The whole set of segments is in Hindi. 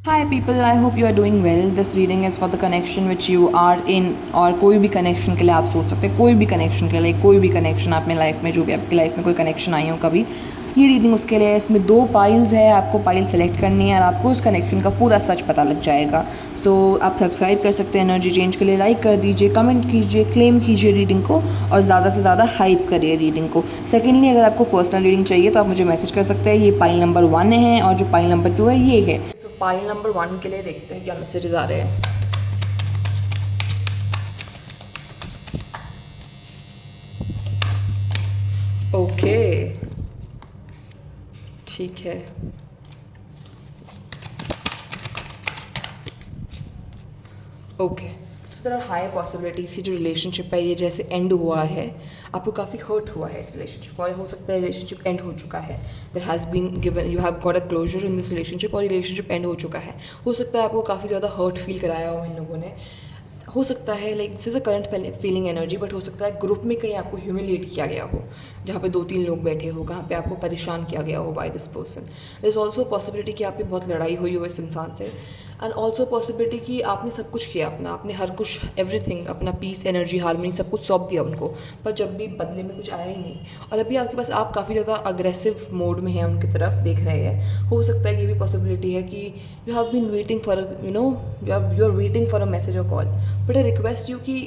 Hi people, I hope you are doing well. This reading is for the connection which you are in, और कोई भी कनेक्शन के लिए आप सोच सकते हैं, कोई भी कनेक्शन के लिए, कोई भी कनेक्शन आप में लाइफ में, जो भी आपकी लाइफ में कोई कनेक्शन आई हो कभी, ये रीडिंग उसके लिए है। इसमें 2 पाइल्स है, आपको पाइल सेलेक्ट करनी है और आपको उस कनेक्शन का पूरा सच पता लग जाएगा। सो आप सब्सक्राइब कर सकते हैं एनर्जी चेंज के लिए, लाइक कर दीजिए, कमेंट कीजिए, क्लेम कीजिए रीडिंग को और ज़्यादा से ज़्यादा हाइप करिए रीडिंग को। सेकेंडली, अगर आपको पर्सनल रीडिंग चाहिए तो आप मुझे मैसेज कर सकते हैं। ये पाइल नंबर 1 है और जो पाइल नंबर 2 है ये है। सो पाइल नंबर 1 के लिए देखते हैं क्या मैसेजेस आ रहे हैं। ओके, ठीक है। Okay, so there are high possibilities की जो रिलेशनशिप है ये जैसे एंड हुआ है, आपको काफ़ी हर्ट हुआ है इस रिलेशनशिप, और हो सकता है रिलेशनशिप एंड हो चुका है। There has been given, you have got a closure in this relationship और रिलेशनशिप एंड हो चुका है। हो सकता है आपको काफ़ी ज़्यादा हर्ट फील कराया हो इन लोगों ने। हो सकता है like this is a current feeling energy, but हो सकता है ग्रुप में कहीं आपको ह्यूमिलेट किया गया हो, जहाँ पे 2-3 लोग बैठे हो, कहाँ पे आपको परेशान किया गया हो by this person. There is also possibility कि आपकी बहुत लड़ाई हुई हो इस इंसान से, एंड ऑल्सो पॉसिबिलिटी कि आपने सब कुछ किया अपना, आपने हर कुछ एवरीथिंग, अपना पीस, एनर्जी, हारमोनी सब कुछ सौंप दिया उनको, पर जब भी बदले में कुछ आया ही नहीं। और अभी आपके पास, आप काफ़ी ज़्यादा अग्रेसिव मोड में हैं, उनकी तरफ देख रहे हैं। हो सकता है ये भी पॉसिबिलिटी है कि you have been waiting for you are waiting for a message और call, but I request you कि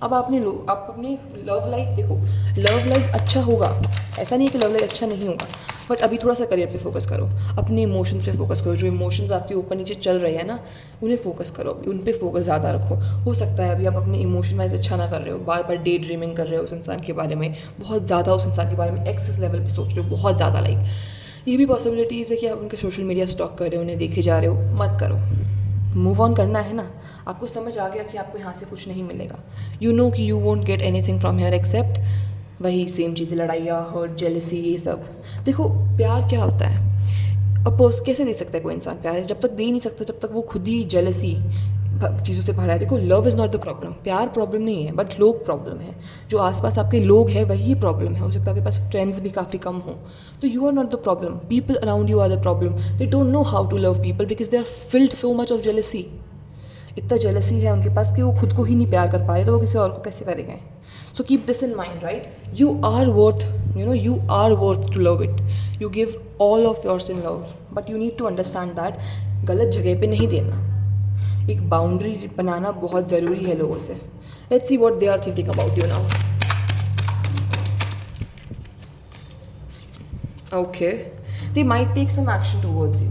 अब आपने आप अपनी लव लाइफ देखो। लव लाइफ अच्छा होगा, ऐसा नहीं है कि लव लाइफ अच्छा नहीं होगा, बट अभी थोड़ा सा करियर पे फोकस करो, अपने इमोशंस पे फोकस करो। जो इमोशंस आपके ऊपर नीचे चल रहे हैं ना, उन्हें फोकस करो, अभी उन पे फोकस ज़्यादा रखो। हो सकता है अभी आप अपने इमोशन वाइज अच्छा ना कर रहे हो, बार बार डे ड्रीमिंग कर रहे हो उस इंसान के बारे में, बहुत ज़्यादा उस इंसान के बारे में एक्सेस लेवल पे सोच रहे हो, बहुत ज़्यादा। लाइक ये भी पॉसिबिलिटीज़ है कि आप उनका सोशल मीडिया स्टॉक कर रहे हो, उन्हें देखे जा रहे हो। मत करो, मूव ऑन करना है ना। आपको समझ आ गया कि आपको यहाँ से कुछ नहीं मिलेगा। यू नो कि you won't get anything from here except वही सेम चीज़ें, लड़ाइयाँ, हर्ट, जेलसी, ये सब। देखो, प्यार क्या होता है? अपोज कैसे दे सकता है कोई इंसान प्यार? जब तक दे नहीं सकता, जब तक वो खुद ही जेलसी चीज़ों से भरा है। देखो, love is not the problem, प्यार प्रॉब्लम नहीं है, बट लोग प्रॉब्लम है। जो आसपास आपके लोग हैं वही प्रॉब्लम है। हो सकता है आपके पास फ्रेंड्स भी काफ़ी कम हो, तो you are not the problem, people around you are the problem. They don't know how to love people because they are filled so much of jealousy. इतना जेलसी है उनके पास कि वो खुद को ही नहीं प्यार कर पा रहे, तो वो किसी और को कैसे करेंगे? So keep this in mind, right? You are worth, you are worth to love it. You give all of yours in love, but you need to understand that गलत जगह पे नहीं देना। एक बाउंड्री बनाना बहुत ज़रूरी है लोगों से। Let's see what they are thinking about you now. Okay, they might take some action towards you,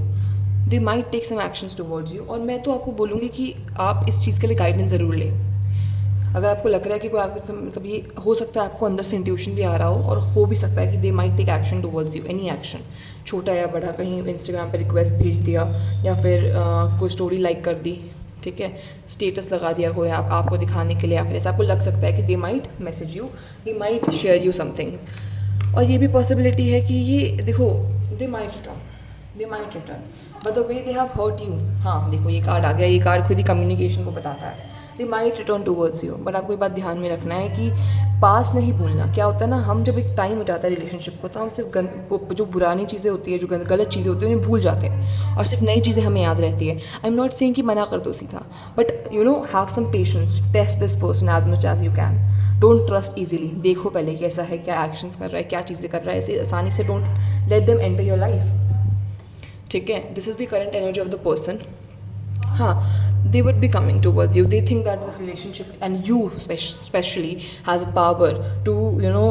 they might take some actions towards you. और मैं तो आपको बोलूँगी कि आप इस चीज़ के लिए गाइडेंस ज़रूर लें। अगर आपको लग रहा है कि कोई आपके मतलब, ये हो सकता है आपको अंदर से इंट्यूशन भी आ रहा हो, और हो भी सकता है कि they might take action towards you, any action, छोटा या बड़ा। कहीं इंस्टाग्राम पे रिक्वेस्ट भेज दिया, या फिर कोई स्टोरी लाइक कर दी, ठीक है, स्टेटस लगा दिया कोई आपको दिखाने के लिए, या फिर ऐसा आपको लग सकता है कि they might message you, they might share you something. और ये भी पॉसिबिलिटी है कि ये देखो, they might return but the way they have hurt you. हाँ देखो, ये कार्ड आ गया, ये कार्ड खुद ही कम्युनिकेशन को बताता है। दे might return towards you, but आपको ये बात ध्यान में रखना है कि पास नहीं भूलना। क्या होता है ना, हम जब एक टाइम हो जाता है रिलेशनशिप को, तो हम सिर्फ जो पुरानी चीज़ें होती है, जो गलत चीज़ें होती है, उन्हें भूल जाते हैं, और सिर्फ नई चीज़ें हमें याद रहती है। आई एम नॉट सेइंग कि मना कर दो सीधा, but have some patience, test this person as much as you can. Don't trust easily, देखो पहले कैसा है, क्या एक्शंस कर रहा है, क्या चीज़ें कर रहा है। ऐसे आसानी से don't let them enter your life, ठीक है? This is the current energy of the person. हाँ, they would be coming towards you. They think that this relationship, and you especially, has a power to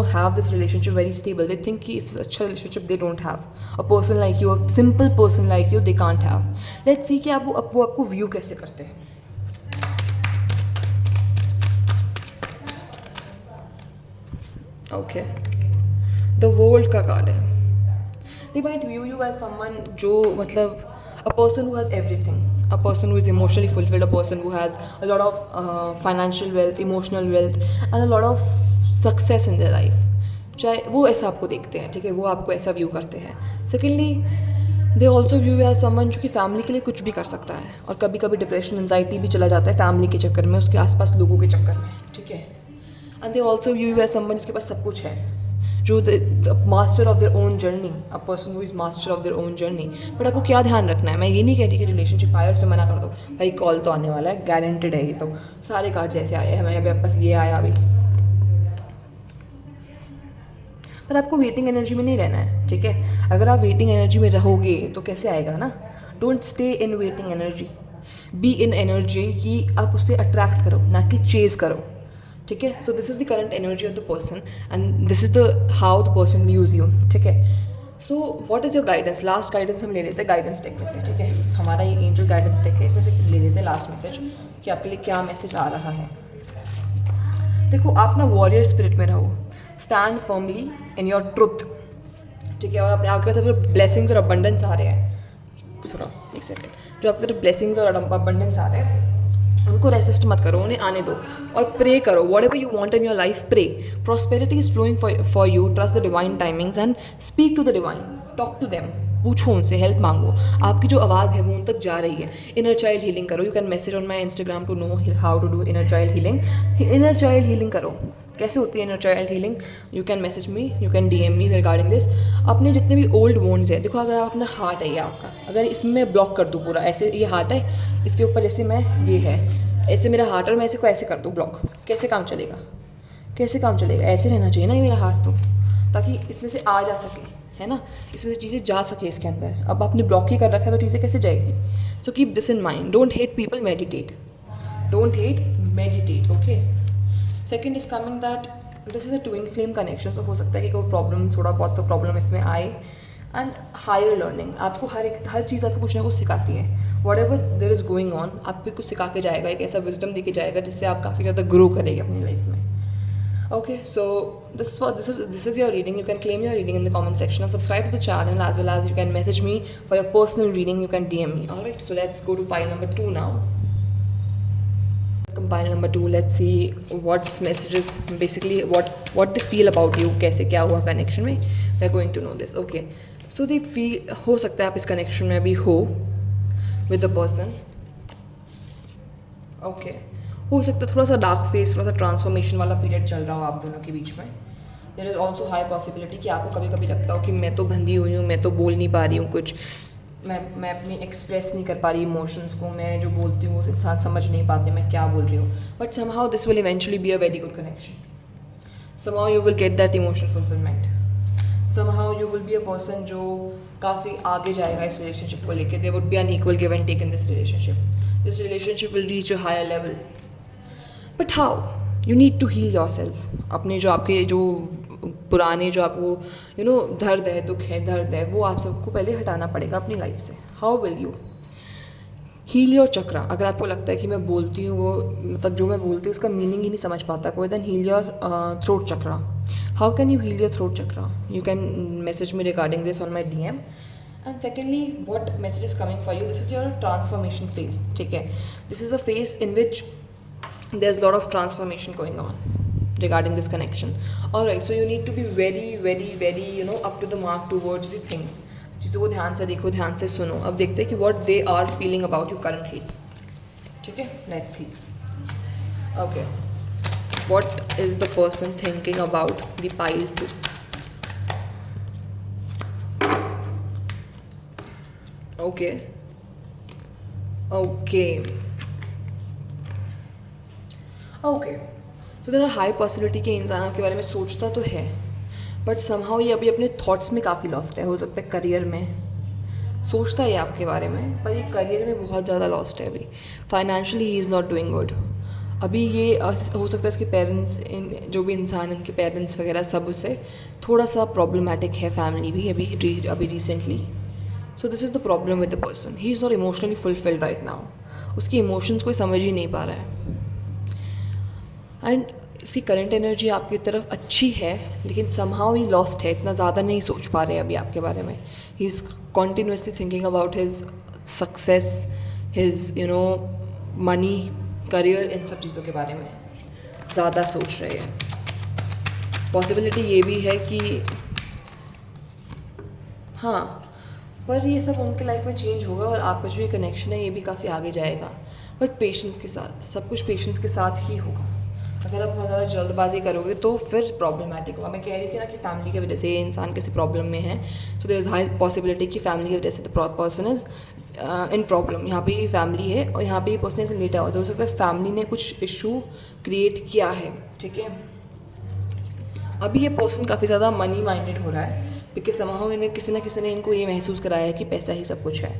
have this relationship very stable. They think कि इस अच्छा relationship they don't have. A person like you, a simple person like you, they can't have. Let's see कि आप वो आपको view कैसे करते हैं। Okay, the world का कार्ड है। They might view you as someone जो मतलब a person who has everything, a person who is emotionally fulfilled, a person who has a lot of financial wealth, emotional wealth, and a lot of success in their life. चाहे वो ऐसा आपको देखते हैं, ठीक है, वो आपको ऐसा व्यू करते हैं। Secondly, they also view as someone जो कि फैमिली के लिए कुछ भी कर सकता है, और कभी कभी डिप्रेशन, एंजाइटी भी चला जाता है फैमिली के चक्कर में, उसके आसपास लोगों के चक्कर में, ठीक है। And they also view as someone जिसके पास सब कुछ है, जो master of their own journey, a person who is master of their own journey. But आपको क्या ध्यान रखना है, मैं ये नहीं कह रही कि रिलेशनशिप आए और उसे मना कर दो, भाई कॉल तो आने वाला है, गारंटेड है ये तो, सारे कार्ड जैसे आए हैं, मैं अभी बस ये आया अभी। पर आपको वेटिंग एनर्जी में नहीं रहना है, ठीक है। अगर आप वेटिंग एनर्जी में रहोगे तो कैसे आएगा ना। Don't stay in waiting energy, be in energy कि आप उसे अट्रैक्ट करो, ना कि चेज़ करो, ठीक है। So this is the current energy of the person and this is the how the person views you, ठीक है। So what is your guidance, last guidance हम ले लेते हैं गाइडेंस टेक में से, ठीक है। हमारा ये एंजल गाइडेंस टेक है, इसमें से ले लेते हैं लास्ट मैसेज कि आपके लिए क्या मैसेज आ रहा है। देखो, आप ना वॉरियर स्पिरिट में रहो, stand firmly in your truth, ठीक है। और अपने आपके पास जो ब्लेसिंग्स और अबंडेंस आ रहे हैं, थोड़ा एक सेकेंड, जो आपके तरफ ब्लेसिंग्स और अबंडेंस आ रहे हैं उनको रेसिस्ट मत करो, उन्हें आने दो और प्रे करो। Whatever you want in your life, pray. Prosperity is flowing for you, trust the divine timings and speak to the divine, talk to them, पूछो उनसे, हेल्प मांगो। आपकी जो आवाज़ है वो उन तक जा रही है। इनर चाइल्ड हीलिंग करो, you can message on my Instagram to know how to do inner child healing. Inner child healing करो, कैसे होती है inner child healing, you can message me, you can DM me regarding this. अपने जितने भी ओल्ड वोन्ड्स है, देखो अगर आप अपना हार्ट है ये आपका, अगर इसमें मैं ब्लॉक कर दूँ पूरा, ऐसे ये हार्ट है, इसके ऊपर जैसे मैं ये है, ऐसे मेरा हार्ट, और मैं ऐसे को ऐसे कर दूँ ब्लॉक, कैसे काम चलेगा, कैसे काम चलेगा। ऐसे रहना चाहिए ना ये मेरा हार्ट, तो ताकि इसमें से आ जा सके, है ना, इसमें से चीज़ें जा सके इसके अंदर। अब आपने ब्लॉक ही कर रखा है तो चीज़ें कैसे जाएगी। So keep this in mind, don't hate people, meditate, don't hate, meditate, okay. Second is coming that this is a twin flame connection. So हो सकता है कि कोई प्रॉब्लम, थोड़ा बहुत तो प्रॉब्लम इसमें आए। एंड हायर लर्निंग, आपको हर चीज़ आपको कुछ ना कुछ सिखाती है। What ever there is going on, आपको कुछ सिखा के जाएगा, एक ऐसा विजडम दे के जाएगा जिससे आप काफ़ी ज़्यादा ग्रो करेंगे अपनी लाइफ में। Okay, so this is your reading. You can claim your reading in the comment section and subscribe to the channel, as well as you can message me for your personal reading. You can DM me. All right, so let's go to pile number 2 now. Pile number 2. Let's see what messages, basically what they feel about you. कैसे क्या हुआ connection में. We are going to know this. Okay, so they feel, हो सकता है आप इस connection में अभी हो with the person. Okay. हो सकता है थोड़ा सा डार्क फेस, थोड़ा सा ट्रांसफॉर्मेशन वाला पीरियड चल रहा हो आप दोनों के बीच में। There is also high possibility कि आपको कभी कभी लगता हो कि मैं तो बंधी हुई हूँ, मैं तो बोल नहीं पा रही हूँ कुछ, मैं अपनी एक्सप्रेस नहीं कर पा रही इमोशंस को, मैं जो बोलती हूँ वो इंसान समझ नहीं पाते मैं क्या बोल रही हूँ। But somehow this will eventually be a very good connection, somehow you will get that emotional fulfilment, somehow you will be a person जो काफ़ी आगे जाएगा इस रिलेशनशिप को लेकर। There would be an equal give and take in this relationship will reach a higher level. But how, you need to heal your self. अपने जो आपके जो पुराने जो आपको दर्द है, दुख है, दर्द है, वो आप सबको पहले हटाना पड़ेगा अपनी लाइफ से। How will you heal your chakra. अगर आपको लगता है कि मैं बोलती हूँ वो, मतलब जो मैं बोलती हूँ उसका मीनिंग ही नहीं समझ पाता कोई, then heal your throat chakra. How can you heal your throat chakra? You can message me regarding this on my DM. And secondly, what message is coming for you? This is your transformation phase, ठीक है। This is a phase in which there's a lot of transformation going on regarding this connection. All right, so you need to be very very very up to the mark towards the things. चीज़ों को ध्यान से देखो, ध्यान से सुनो। अब देखते हैं कि what they are feeling about you currently, ठीक है। Let's see. Okay, what is the person thinking about the pile 2? Okay. तो देयर आर हाई पॉसिबिलिटी कि इंसान आपके बारे में सोचता तो है, बट समहाउ ये अभी अपने थॉट्स में काफ़ी लॉस्ट है। हो सकता है करियर में सोचता है आपके बारे में, पर ये करियर में बहुत ज़्यादा लॉस्ट है अभी। Financially he is not doing good. अभी ये हो सकता है इसके पेरेंट्स, जो भी इंसान, इनके पेरेंट्स वगैरह सब उससे थोड़ा सा प्रॉब्लमेटिक है, फैमिली भी अभी recently. So this is the problem with the person, he is not emotionally fulfilled right now. उसकी इमोशंस कोई समझ ही नहीं पा रहा है। एंड इसकी करंट एनर्जी आपकी तरफ अच्छी है, लेकिन समहाउ ही लॉस्ट है, इतना ज़्यादा नहीं सोच पा रहे अभी आपके बारे में। He is continuously thinking about his success, his money, career, इन सब चीज़ों के बारे में ज़्यादा सोच रहे हैं। पॉसिबिलिटी ये भी है कि हाँ, पर ये सब उनके लाइफ में चेंज होगा और आपका जो ये कनेक्शन है ये भी काफ़ी आगे जाएगा, बट पेशेंस के साथ। सब कुछ पेशेंस के साथ ही होगा। अगर आप बहुत ज़्यादा जल्दबाजी करोगे तो फिर प्रॉब्लमेटिक होगा। मैं कह रही थी ना कि फैमिली की वजह से ये इंसान किसी प्रॉब्लम में है, so there is high possibility कि फैमिली की वजह से the person is in problem. यहाँ पे ये फैमिली है और यहाँ पे ये पर्सन ऐसे लेटा हुआ, तो हो सकता है फैमिली ने कुछ इशू क्रिएट किया है, ठीक है। अभी ये पर्सन काफ़ी ज़्यादा मनी माइंडेड हो रहा है, बिकॉज समहाउ इन्हें किसी ना किसी ने इनको ये महसूस कराया है कि पैसा ही सब कुछ है,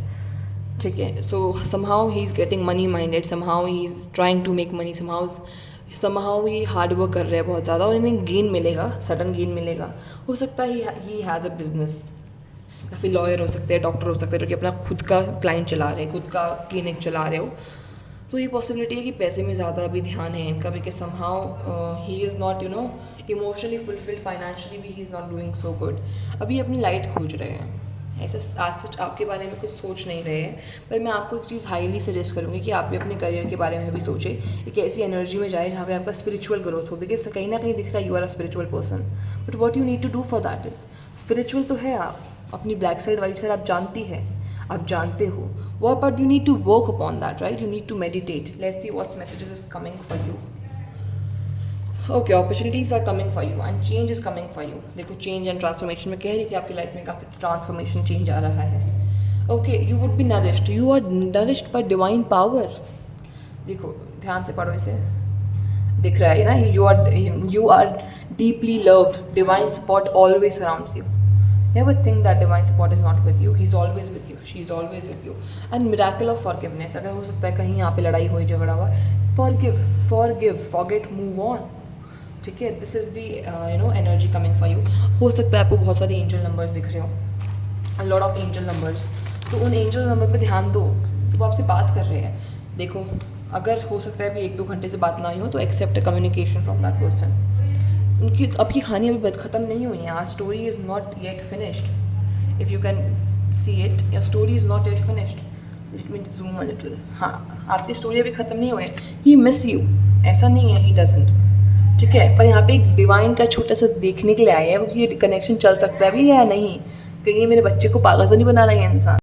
ठीक है। So somehow he is getting money minded, somehow he is trying to make money, somehow ये हार्ड वर्क कर रहे हैं बहुत ज़्यादा और इन्हें गेन मिलेगा, सडन गेन मिलेगा। हो सकता है ही हैज़ अ बिजनेस, काफ़ी लॉयर हो सकते हैं, डॉक्टर हो सकते हैं जो कि अपना खुद का क्लाइंट चला रहे हैं, खुद का क्लिनिक चला रहे हो। तो ये पॉसिबिलिटी है कि पैसे में ज़्यादा अभी ध्यान है इनका, because somehow he is not emotionally fulfilled, financially भी he is not doing so good. अभी अपनी लाइट खोज रहे हैं, ऐसा आज सच आपके बारे में कुछ सोच नहीं रहे हैं। पर मैं आपको एक चीज़ हाईली सजेस्ट करूँगी कि आप भी अपने करियर के बारे में भी सोचें, एक ऐसी एनर्जी में जाए जहाँ पे आपका स्पिरिचुअल ग्रोथ हो, बिकॉज कहीं ना कहीं दिख रहा है you are a spiritual person, but what you need to do for that is spiritual तो है आप, अपनी ब्लैक साइड वाइट साइड आप जानती है, आप जानते हो what, but you need to work upon that, right? You need to meditate. Let's see what messages is coming for you. Okay, opportunities are coming for you and change is coming for you. देखो change and transformation, मैं कह रही थी आपकी लाइफ में काफ़ी transformation change आ रहा है। Okay, you would be nourished. You are nourished by divine power. देखो ध्यान से पढ़ो इसे, दिख रहा है ना, you are deeply loved. Divine support always surrounds you. Never think that divine support is not with you. He's always with you. She's always with you. And miracle of forgiveness. अगर हो सकता है कहीं यहाँ पे लड़ाई हुई, झगड़ा हुआ, forgive, forget, move on. ठीक है, this is the energy coming for you. हो सकता है आपको बहुत सारे angel numbers दिख रहे हो, a lot of angel numbers. तो उन angel number पे ध्यान दो, वो आपसे बात कर रहे हैं। देखो अगर हो सकता है अभी 1-2 घंटे से बात ना हुई हो तो accept a communication from that person. उनकी अब की कहानी अभी ख़त्म नहीं हुई है, our story is not yet finished. If you can see it, your story is not yet finished. Let me zoom a little. हाँ, आपकी स्टोरी अभी ख़त्म नहीं हुई है। ही मिस यू, ऐसा नहीं है ही डजंट, ठीक है। पर यहाँ पे एक डिवाइन का छोटा सा देखने के लिए आया है वो, ये कनेक्शन चल सकता है अभी या नहीं, कहीं मेरे बच्चे को पागल तो नहीं बना रहा है इंसान।